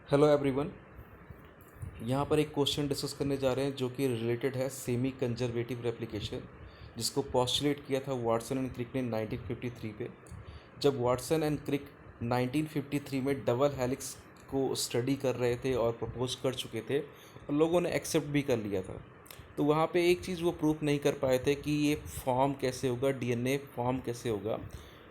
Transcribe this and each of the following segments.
Hello everyone. यहाँ पर एक क्वेश्चन डिस्कस करने जा रहे हैं जो कि रिलेटेड है सेमी कंजर्वेटिव रेप्लिकेशन, जिसको पॉस्टुलेट किया था वाटसन एंड क्रिक ने 1953 पे। जब वाटसन एंड क्रिक 1953 में डबल हेलिक्स को स्टडी कर रहे थे और प्रपोज कर चुके थे और लोगों ने एक्सेप्ट भी कर लिया था, तो वहाँ पे एक चीज़ वो प्रूफ नहीं कर पाए थे कि ये फॉर्म कैसे होगा, डीएनए फॉर्म कैसे होगा।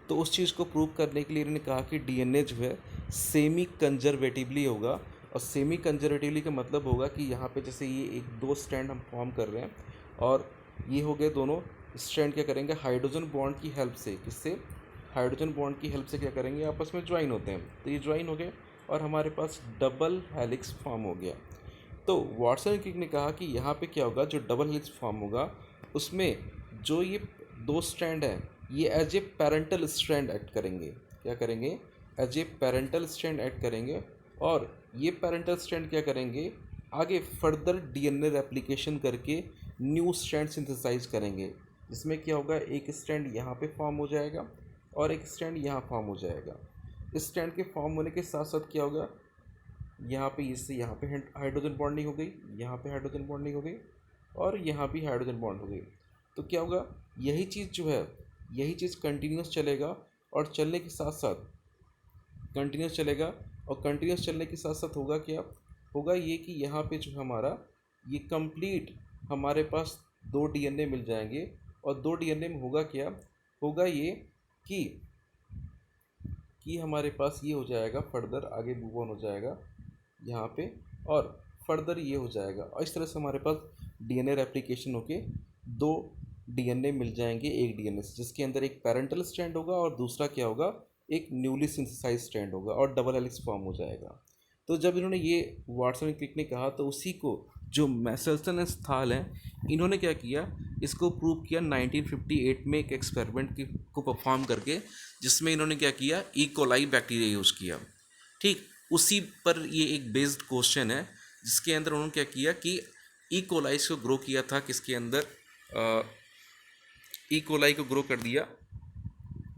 तो उस चीज़ को प्रूव करने के लिए इन्होंने कहा कि डीएनए जो है सेमी कंजर्वेटिवली होगा। और सेमी कंजर्वेटिवली का मतलब होगा कि यहाँ पे जैसे ये एक दो स्ट्रैंड हम फॉर्म कर रहे हैं और ये हो गए दोनों स्ट्रैंड, क्या करेंगे हाइड्रोजन बॉन्ड की हेल्प से, किससे, हाइड्रोजन बॉन्ड की हेल्प से क्या करेंगे आपस में ज्वाइन होते हैं। तो ये ज्वाइन हो गए और हमारे पास डबल हेलिक्स फॉर्म हो गया। तो वाटसन क्रिक ने कहा कि यहाँ पे क्या होगा, जो डबल हेलिक्स फॉर्म होगा उसमें जो ये दो स्ट्रैंड हैं ये as a parental strand act करेंगे। क्या करेंगे, as a parental strand act करेंगे। और ये पैरेंटल स्ट्रैंड क्या करेंगे, आगे फर्दर डीएनए रेप्लिकेशन करके न्यू स्ट्रैंड सिंथेसाइज करेंगे, जिसमें क्या होगा, एक स्ट्रैंड यहाँ पे फॉर्म हो जाएगा और एक स्ट्रैंड यहाँ फॉर्म हो जाएगा। इस स्ट्रैंड के फॉर्म होने के साथ साथ क्या होगा, यहाँ पे इससे यहाँ पे हाइड्रोजन बॉन्डिंग हो गई, यहाँ पे हाइड्रोजन बॉन्डिंग हो गई और यहाँ भी हाइड्रोजन बॉन्ड हो गई। तो क्या होगा, यही चीज़ जो है, यही चीज़ कंटिन्यूस चलेगा और चलने के साथ साथ कंटिन्यूस चलेगा। और कंटिन्यूस चलने के साथ साथ होगा क्या, होगा ये कि यहाँ पे जो हमारा ये कंप्लीट हमारे पास दो डीएनए मिल जाएंगे। और दो डीएनए में होगा क्या, होगा ये कि हमारे पास ये हो जाएगा, फर्दर आगे मूव ऑन हो जाएगा यहाँ पे और फर्दर ये हो जाएगा। और इस तरह से हमारे पास डीएनए रेप्लिकेशन होके दो डीएनए मिल जाएंगे एक डीएनए से, जिसके अंदर एक पैरेंटल स्ट्रैंड होगा और दूसरा क्या होगा, एक न्यूली सिंथेसाइज स्ट्रैंड होगा और डबल हेलिक्स फॉर्म हो जाएगा। तो जब इन्होंने ये वाटसन क्रिक ने कहा तो उसी को जो मैसेल्सन स्थाल हैं इन्होंने क्या किया, इसको प्रूव किया 1958 में एक एक्सपेरिमेंट को परफॉर्म करके, जिसमें इन्होंने क्या किया, ई कोलाई बैक्टीरिया यूज़ किया। ठीक उसी पर ये एक बेस्ड क्वेश्चन है, जिसके अंदर उन्होंने क्या किया कि ई कोलाइस को ग्रो किया था, किसके अंदर, ई कोलाई को ग्रो कर दिया,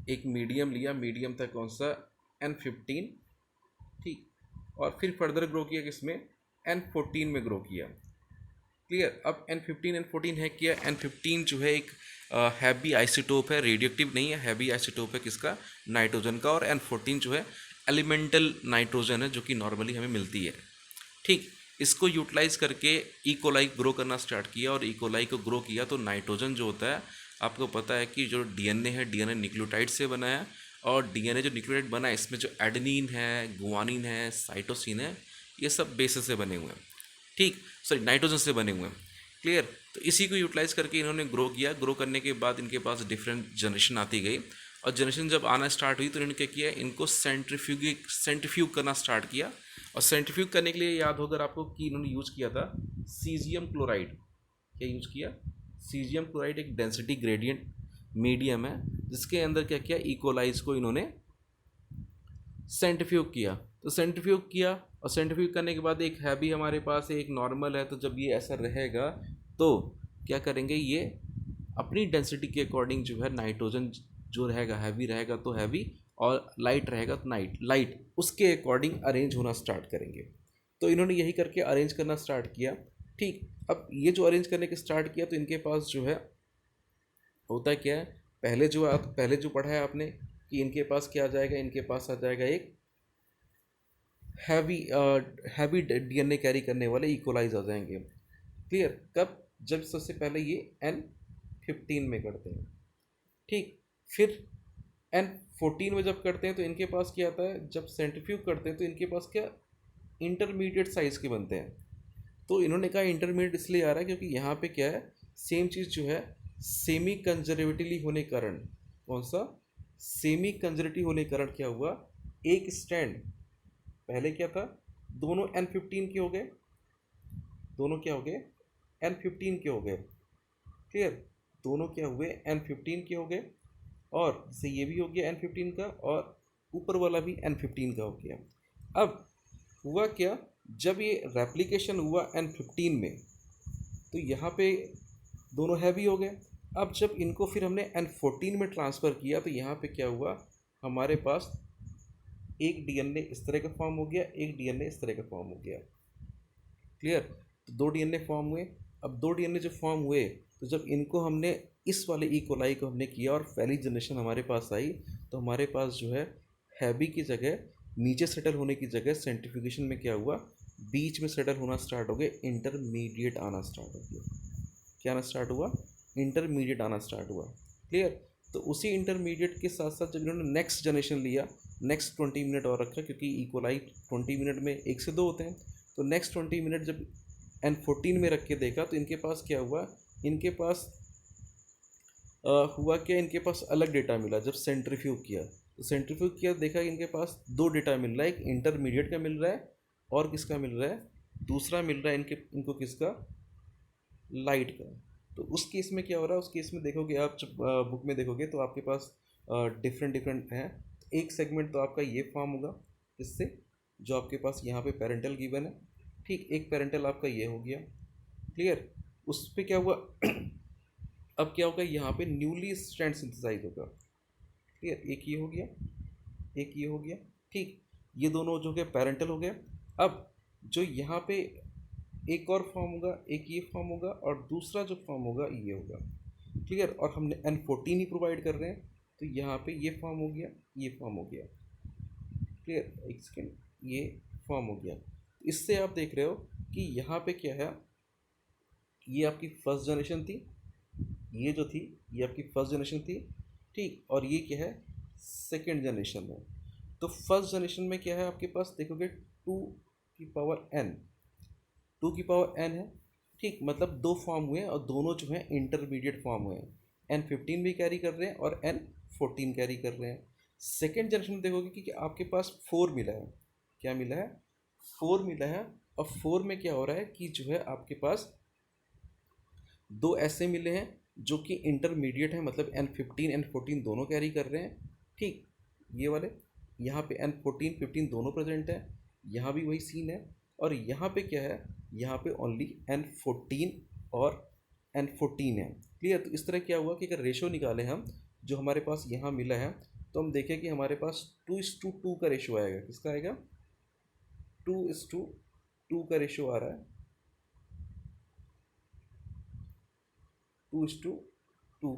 एक मीडियम लिया, मीडियम था कौन सा, N15। ठीक, और फिर फर्दर ग्रो किया किसमें, N14 में ग्रो किया। क्लियर। अब N15 N14 है क्या, N15 जो है एक हैवी आइसोटोप है, रेडियोएक्टिव नहीं है, हैवी आइसोटोप है किसका, नाइट्रोजन का। और N14 जो है एलिमेंटल नाइट्रोजन है जो कि नॉर्मली हमें मिलती है। ठीक, इसको यूटिलाइज करके ई कोलाई ग्रो करना स्टार्ट किया और ई कोलाई को ग्रो किया तो नाइट्रोजन जो होता है, आपको पता है कि जो डीएनए है, डीएनए न्यूक्लियोटाइड से बना है। और डीएनए जो न्यूक्लियोटाइड बना है इसमें जो एडेनिन है, गुआनिन है, साइटोसिन है, ये सब बेस से बने हुए हैं। ठीक, सॉरी नाइट्रोजन से बने हुए हैं। क्लियर। तो इसी को यूटिलाइज करके इन्होंने ग्रो किया। ग्रो करने के बाद इनके पास डिफरेंट जनरेशन आती गई और जनरेशन जब आना स्टार्ट हुई तो इन्होंने क्या किया, इनको सेंट्रीफ्यूग करना स्टार्ट किया। और सेंट्रीफ्यूग करने के लिए याद होगा आपको कि इन्होंने यूज़ किया था सीजियम क्लोराइड। क्या यूज़ किया, सीजियम क्लोराइड एक डेंसिटी ग्रेडियंट मीडियम है, जिसके अंदर क्या किया, इकोलाइज को इन्होंने सेंट्रीफ्यूग किया। तो सेंट्रीफ्यूग किया और सेंट्रीफ्यूग करने के बाद एक हैवी हमारे पास एक नॉर्मल है। तो जब ये ऐसा रहेगा तो क्या करेंगे, ये अपनी डेंसिटी के अकॉर्डिंग जो है नाइट्रोजन जो रहेगा, हैवी रहेगा तो हैवी और लाइट रहेगा तो लाइट उसके अकॉर्डिंग अरेंज होना स्टार्ट करेंगे। तो इन्होंने यही करके अरेंज करना स्टार्ट किया। ठीक, अब ये जो अरेंज करने के स्टार्ट किया तो इनके पास जो है होता क्या है, पहले जो पढ़ा है आपने कि इनके पास क्या आ जाएगा, इनके पास आ जाएगा एक हैवी हैवी डीएनए कैरी करने वाले इकोलाइज आ जाएंगे। क्लियर। कब, जब सबसे पहले ये N15 में करते हैं। ठीक, फिर N14 में जब करते हैं तो इनके पास क्या आता है, जब सेंट्रीफ्यूग करते हैं तो इनके पास क्या, इंटरमीडिएट साइज़ के बनते हैं। तो इन्होंने कहा इंटरमीडिएट इसलिए आ रहा है क्योंकि यहाँ पे क्या है, सेम चीज़ जो है सेमी कंजर्वेटिवली होने के कारण, कौन सा, सेमी कंजर्वेटिव होने के कारण क्या हुआ, एक स्टैंड पहले क्या था, दोनों N15 के हो गए, दोनों क्या हो गए, N15 के हो गए। क्लियर। दोनों क्या हुए, N15 के हो गए और जैसे ये भी हो गया N15 का और ऊपर वाला भी N15 का हो गया। अब हुआ क्या, जब ये रेप्लिकेशन हुआ N15 में तो यहाँ पे दोनों हैवी हो गए। अब जब इनको फिर हमने N14 में ट्रांसफ़र किया तो यहाँ पे क्या हुआ, हमारे पास एक डीएनए इस तरह का फॉर्म हो गया, एक डीएनए इस तरह का फॉर्म हो गया। क्लियर? तो दो डीएनए फॉर्म हुए। अब दो डीएनए जो फॉर्म हुए, तो जब इनको हमने इस वाले ई कोलाई को हमने किया और पहली जनरेशन हमारे पास आई, तो हमारे पास जो है हैवी की जगह नीचे सेटल होने की जगह सेंट्रीफ्यूगेशन में क्या हुआ, बीच में सेटल होना स्टार्ट हो गए, इंटरमीडिएट आना स्टार्ट हो गया। क्या आना स्टार्ट हुआ? इंटरमीडिएट आना स्टार्ट हुआ। क्लियर? तो उसी इंटरमीडिएट के साथ साथ जब इन्होंने नेक्स्ट जनरेशन लिया, नेक्स्ट 20 मिनट और रखा, क्योंकि इकोलाई 20 मिनट में 1 से 2 होते हैं, तो नेक्स्ट 20 मिनट जब N14 में रख के देखा तो इनके पास क्या हुआ, इनके पास हुआ क्या, इनके पास अलग डेटा मिला। जब सेंट्रीफ्यूग किया तो सेंट्रीफ्यूग किया, देखा कि इनके पास दो डेटा मिल रहा है, एक इंटरमीडिएट का मिल रहा है और किसका मिल रहा है, दूसरा मिल रहा है इनको किसका, लाइट का। तो उस केस में क्या हो रहा है, उस केस में देखोगे आप जब बुक में देखोगे तो आपके पास डिफरेंट डिफरेंट हैं। एक सेगमेंट तो आपका ये फॉर्म होगा, इससे जो आपके पास यहाँ पे पेरेंटल गिवन है, ठीक, एक पेरेंटल आपका ये हो गया। क्लियर? उस पर क्या हुआ अब क्या होगा, यहाँ पे न्यूली स्ट्रैंड सिंथेसाइज होगा। क्लियर? एक ये हो गया, एक ये हो गया, ठीक, ये दोनों जो है पेरेंटल हो गया। अब जो यहाँ पे एक और फॉर्म होगा, एक ये फॉर्म होगा और दूसरा जो फॉर्म होगा ये होगा। क्लियर? और हमने N14 ही प्रोवाइड कर रहे हैं, तो यहाँ पे ये फॉर्म हो गया, ये फॉर्म हो गया। क्लियर? एक सेकेंड, ये फॉर्म हो गया। इससे आप देख रहे हो कि यहाँ पे क्या है, ये आपकी फर्स्ट जनरेशन थी, ये जो थी ये आपकी फर्स्ट जनरेशन थी, ठीक, और ये क्या है, सेकेंड जनरेशन है। तो फर्स्ट जनरेशन में क्या है आपके पास, देखोगे 2 की पावर n, 2 की पावर n है, ठीक, मतलब दो फॉर्म हुए और दोनों जो हैं इंटरमीडिएट फॉर्म हुए हैं। N15 भी कैरी कर रहे हैं और N14 कैरी कर रहे हैं। सेकेंड जनरेशन में देखोगे कि आपके पास 4 मिला है। क्या मिला है? 4 मिला है। और 4 में क्या हो रहा है कि जो है आपके पास दो ऐसे मिले हैं जो कि इंटरमीडिएट हैं, मतलब N15 N14 दोनों कैरी कर रहे हैं, ठीक, ये वाले यहाँ पे N14 15 दोनों प्रेजेंट है, यहाँ भी वही सीन है। और यहाँ पे क्या है, यहाँ पे ओनली N14 और N14 है। क्लियर? तो इस तरह क्या हुआ कि अगर रेशो निकालें हम, जो हमारे पास यहाँ मिला है, तो हम देखें कि हमारे पास 2:2 का रेशो आएगा। किसका आएगा? 2:2 का रेशो आ रहा है, 2:2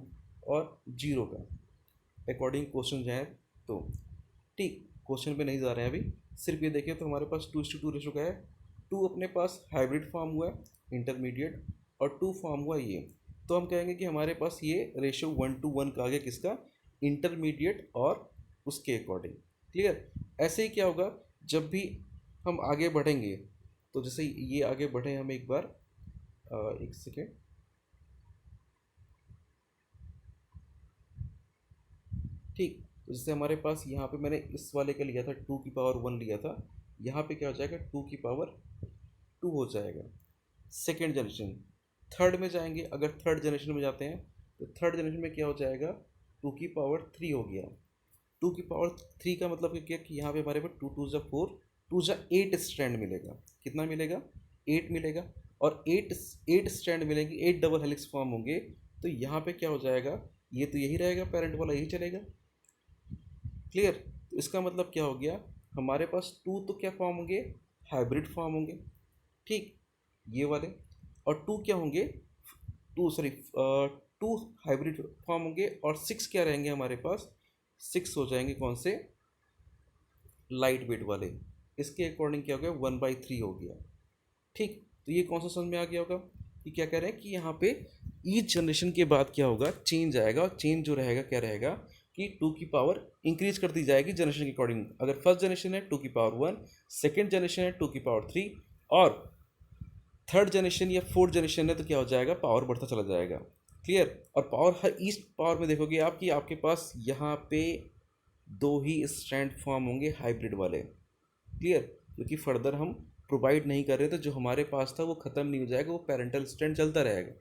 और 0 का, अकॉर्डिंग क्वेश्चन जाए तो, ठीक, क्वेश्चन पे नहीं जा रहे हैं अभी, सिर्फ ये देखें तो हमारे पास 2:2 रेशो का है। 2 अपने पास हाइब्रिड फॉर्म हुआ है इंटरमीडिएट, और 2 फॉर्म हुआ ये, तो हम कहेंगे कि हमारे पास ये रेशो 1:1 का आ गया, किसका, इंटरमीडिएट और उसके अकॉर्डिंग। क्लियर? ऐसे ही क्या होगा जब भी हम आगे बढ़ेंगे, तो जैसे ये आगे बढ़े हम एक बार, एक सेकेंड, ठीक, तो जैसे हमारे पास यहाँ पे मैंने इस वाले का लिया था 2 की पावर 1 लिया था, यहाँ पे क्या हो जाएगा 2 की पावर 2 हो जाएगा। सेकेंड जनरेशन, थर्ड में जाएंगे, अगर थर्ड जनरेशन में जाते हैं तो थर्ड जनरेशन में क्या हो जाएगा, 2 की पावर 3 हो गया। 2 की पावर 3 का मतलब क्या कि यहाँ पे हमारे पास 2 2 4, 2 8 स्ट्रैंड मिलेगा। कितना मिलेगा? 8 मिलेगा। और 8 स्ट्रैंड मिलेंगे, 8 डबल हेलिक्स फॉर्म होंगे, तो यहाँ पे क्या हो जाएगा, ये तो यही रहेगा, पेरेंट वाला यही चलेगा। क्लियर? तो इसका मतलब क्या हो गया, हमारे पास 2 तो क्या फॉर्म होंगे, हाइब्रिड फॉर्म होंगे, ठीक, ये वाले, और 2 क्या होंगे, 2 हाइब्रिड फॉर्म होंगे, और 6 क्या रहेंगे हमारे पास, 6 हो जाएंगे कौन से, लाइट वेट वाले। इसके अकॉर्डिंग क्या हो गया, 1/3 हो गया। ठीक, तो ये कौन सा समझ में आ गया होगा कि क्या कह रहे हैं कि यहाँ पे ईच जनरेशन के बाद क्या होगा, चेंज आएगा, और चेंज जो रहेगा क्या रहेगा कि 2 की पावर इंक्रीज करती जाएगी जनरेशन के अकॉर्डिंग। अगर फर्स्ट जनरेशन है 2 की पावर 1, सेकेंड जनरेशन है 2 की पावर 3, और थर्ड जनरेशन या फोर्थ जनरेशन है तो क्या हो जाएगा, पावर बढ़ता चला जाएगा। क्लियर? और पावर, हर ईस्ट पावर में देखोगे आप कि आपके पास यहाँ पे 2 ही स्ट्रैंड फॉर्म होंगे हाइब्रिड वाले। क्लियर? क्योंकि फर्दर हम प्रोवाइड नहीं कर रहे, तो जो हमारे पास था वो ख़त्म नहीं हो जाएगा, वो पेरेंटल स्ट्रैंड चलता रहेगा।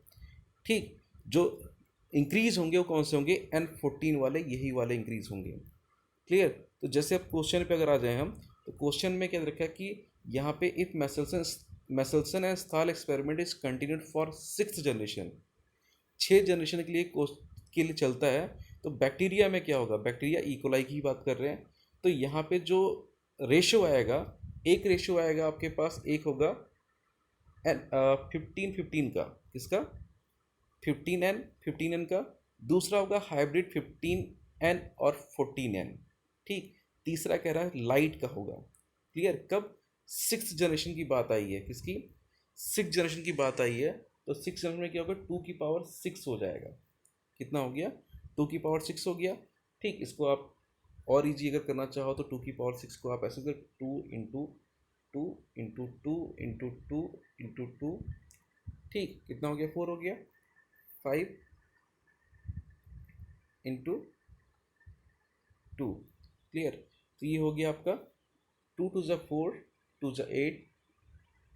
ठीक, जो इंक्रीज होंगे वो कौन से होंगे, N14 वाले, यही वाले इंक्रीज होंगे। क्लियर? तो जैसे अब क्वेश्चन पे अगर आ जाए हम, तो क्वेश्चन में क्या रखा है कि यहाँ पे if Meselson and Stahl experiment is continued for 6th generation, 6 generation के लिए चलता है, तो बैक्टीरिया में क्या होगा, बैक्टीरिया इकोलाई की बात कर रहे हैं, तो यहाँ पे जो रेशो आएगा, एक रेशो आएगा आपके पास, एक होगा एन 15-15 का, किसका? 15n का। दूसरा होगा हाइब्रिड 15n और 14n। ठीक, तीसरा कह रहा है लाइट का होगा। क्लियर? कब? 6th जनरेशन की बात आई है, किसकी? 6th जनरेशन की बात आई है। तो 6th जनरेशन में क्या होगा? 2 की पावर 6 हो जाएगा। कितना हो गया? 2 की पावर 6 हो गया। ठीक, इसको आप और इजी अगर करना चाहो तो 2 की पावर 6 को आप ऐसे कर, 2 इंटू 2 इंटू 2 इंटू 2 इंटू 2। ठीक, कितना हो गया? 4 हो गया। 5 इंटू 2। क्लियर? तो ये हो गया आपका 2 टू ज़ा 4, 2 ज़ा 8,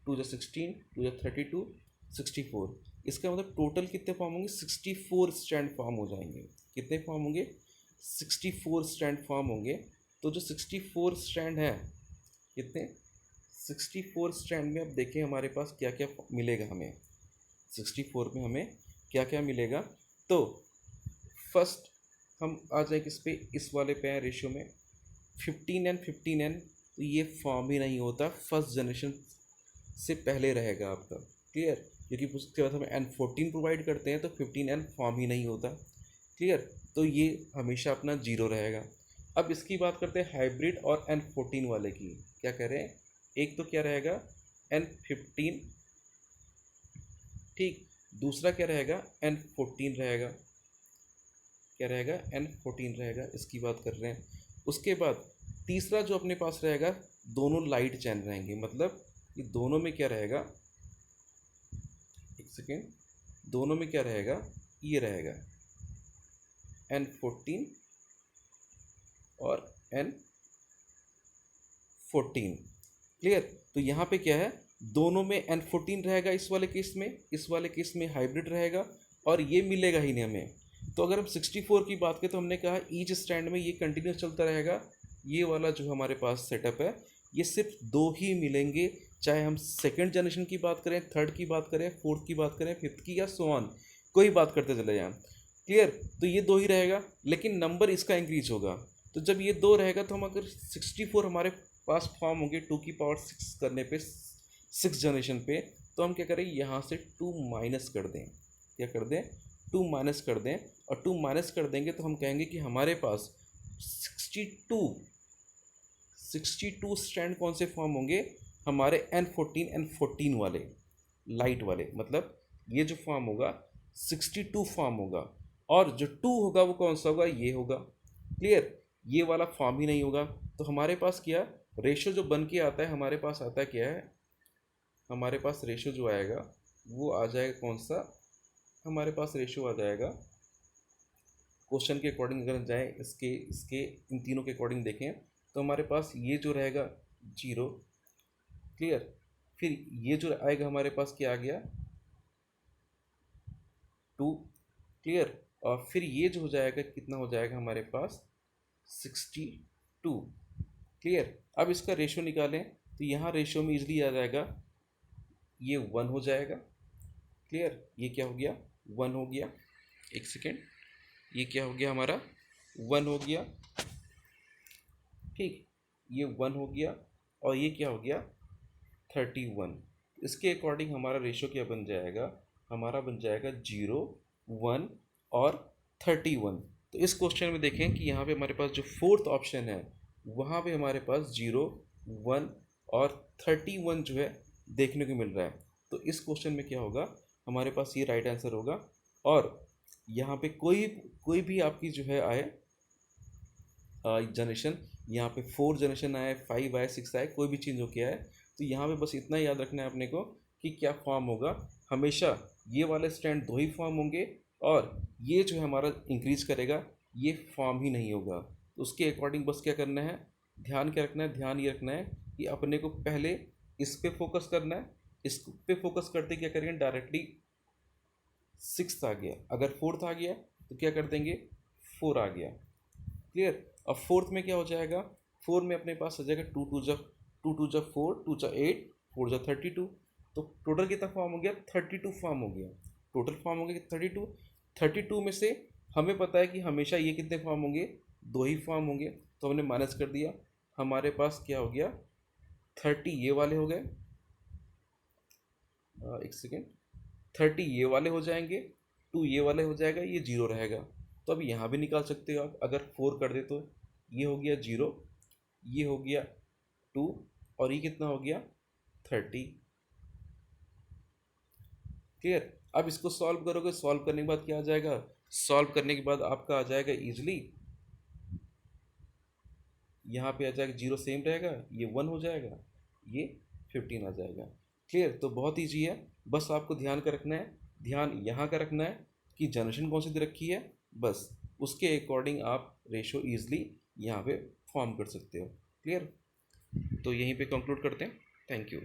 2 ज़ा 16, 2 ज़ा 32, 64। इसका मतलब टोटल कितने फॉर्म होंगे? 64 स्टैंड फॉर्म हो जाएंगे। कितने फॉर्म होंगे? 64 स्टैंड फॉर्म होंगे। तो जो 64 स्टैंड है, कितने? 64 स्टैंड में अब देखें हमारे पास क्या क्या मिलेगा हमें। 64 में हमें क्या क्या मिलेगा? तो फर्स्ट हम आ जाए किस पे? इस वाले पे हैं रेशियो में 15n। तो ये फॉर्म ही नहीं होता, फर्स्ट जनरेशन से पहले रहेगा आपका। क्लियर? क्योंकि उसके बाद हमें n14 प्रोवाइड करते हैं तो 15n फॉर्म ही नहीं होता। क्लियर? तो ये हमेशा अपना जीरो रहेगा। अब इसकी बात करते हैं हाइब्रिड और n14 वाले की। क्या कह रहे हैं? एक तो क्या रहेगा? n15। ठीक, दूसरा क्या रहेगा? n14 रहेगा। क्या रहेगा? n14 रहेगा, इसकी बात कर रहे हैं। उसके बाद तीसरा जो अपने पास रहेगा, दोनों लाइट चैन रहेंगे। मतलब ये दोनों में क्या रहेगा? एक सेकेंड, दोनों में क्या रहेगा? ये रहेगा n14 और n14। क्लियर? तो यहाँ पे क्या है? दोनों में n14 रहेगा, इस वाले केस में, इस वाले केस में हाइब्रिड रहेगा, और ये मिलेगा ही नहीं हमें। तो अगर हम 64 की बात करें तो हमने कहा ईच स्टैंड में ये कंटिन्यूस चलता रहेगा। ये वाला जो हमारे पास सेटअप है, ये सिर्फ दो ही मिलेंगे, चाहे हम सेकेंड जनरेशन की बात करें, थर्ड की बात करें, फोर्थ की बात करें, फिफ्थ की, या सो ऑन, कोई बात करते चले जाएं। क्लियर? तो ये दो ही रहेगा, लेकिन नंबर इसका इंक्रीज होगा। तो जब ये दो रहेगा तो हम अगर 64 हमारे पास फॉर्म होंगे 2 की पावर 6 करने पे, 6 जनरेशन पे, तो हम क्या करें? यहाँ से 2 माइनस कर दें। क्या कर दें? 2 माइनस कर दें। और 2 माइनस कर देंगे तो हम कहेंगे कि हमारे पास 62 स्टैंड कौन से फॉर्म होंगे? हमारे n14 वाले, लाइट वाले। मतलब ये जो फॉर्म होगा 62 फॉर्म होगा, और जो 2 होगा वो कौन सा होगा? ये होगा। क्लियर? ये वाला फॉर्म ही नहीं होगा। तो हमारे पास क्या रेशो जो बन के आता है, हमारे पास आता है क्या है? हमारे पास रेशो जो आएगा वो आ जाएगा कौन सा? हमारे पास रेशो आ जाएगा, क्वेश्चन के अकॉर्डिंग अगर हम जाएँ, इसके इसके इन तीनों के अकॉर्डिंग देखें तो हमारे पास ये जो रहेगा 0। क्लियर? फिर ये जो आएगा हमारे पास क्या आ गया? 2। क्लियर? और फिर ये जो हो जाएगा, कितना हो जाएगा हमारे पास? 62। क्लियर? अब इसका रेशो निकालें तो यहाँ रेशो में इजली आ जाएगा, ये 1 हो जाएगा। क्लियर? ये क्या हो गया? 1 हो गया। एक सेकेंड, ये क्या हो गया हमारा? 1 हो गया। ठीक, ये 1 हो गया, और ये क्या हो गया? 31। इसके अकॉर्डिंग हमारा रेशो क्या बन जाएगा? हमारा बन जाएगा 0, 1 और 31। तो इस क्वेश्चन में देखें कि यहाँ पे हमारे पास जो फोर्थ ऑप्शन है, वहाँ पे हमारे पास 0, 1 और 31 जो है देखने को मिल रहा है। तो इस क्वेश्चन में क्या होगा? हमारे पास ये राइट आंसर होगा। और यहाँ पे कोई कोई भी आपकी जो है आए जनरेशन, यहाँ पे 4 जनरेशन आए, 5 आए, 6 आए, कोई भी चेंज हो के आए, तो यहाँ पे बस इतना याद रखना है अपने को कि क्या फॉर्म होगा। हमेशा ये वाले स्टैंड दो ही फॉर्म होंगे, और ये जो है हमारा इंक्रीज करेगा, ये फॉर्म ही नहीं होगा। तो उसके अकॉर्डिंग बस क्या करना है? ध्यान क्या रखना है? ध्यान ये रखना है कि अपने को पहले इस पे फोकस करना है। इस पे फोकस करते क्या करेंगे? डायरेक्टली 6 आ गया, अगर 4th आ गया तो क्या कर देंगे? 4 आ गया। क्लियर? अब 4th में क्या हो जाएगा? 4 में अपने पास आ जाएगा 2 टू जा 4, 2 जा 8, 4 जा 32। तो टोटल कितना फॉर्म हो गया? 32 फॉर्म हो गया। टोटल फॉर्म हो गया 32। 32 में से हमें पता है कि हमेशा ये कितने फॉर्म होंगे? दो ही फॉर्म होंगे, तो हमने माइनस कर दिया। हमारे पास क्या हो गया, 30 ये वाले हो गए, एक सेकेंड, 30 ये वाले हो जाएंगे, 2 ये वाले हो जाएगा, ये जीरो रहेगा। तो अब यहाँ भी निकाल सकते हो आप, अगर 4 कर दे तो ये हो गया जीरो, ये हो गया 2, और ये कितना हो गया 30। क्लियर। अब इसको सॉल्व करोगे, सॉल्व करने के बाद क्या आ जाएगा, सॉल्व करने के बाद आपका आ जाएगा इजली, यहाँ पे आ जाएगा जीरो सेम रहेगा, ये 1 हो जाएगा, ये 15 आ जाएगा। क्लियर। तो बहुत ईजी है, बस आपको ध्यान का रखना है, ध्यान यहाँ का रखना है कि जनरेशन कौन सी दे रखी है, बस उसके अकॉर्डिंग आप रेशो ईजिली यहाँ पे फॉर्म कर सकते हो। क्लियर। तो यहीं पे कंक्लूड करते हैं। Thank you.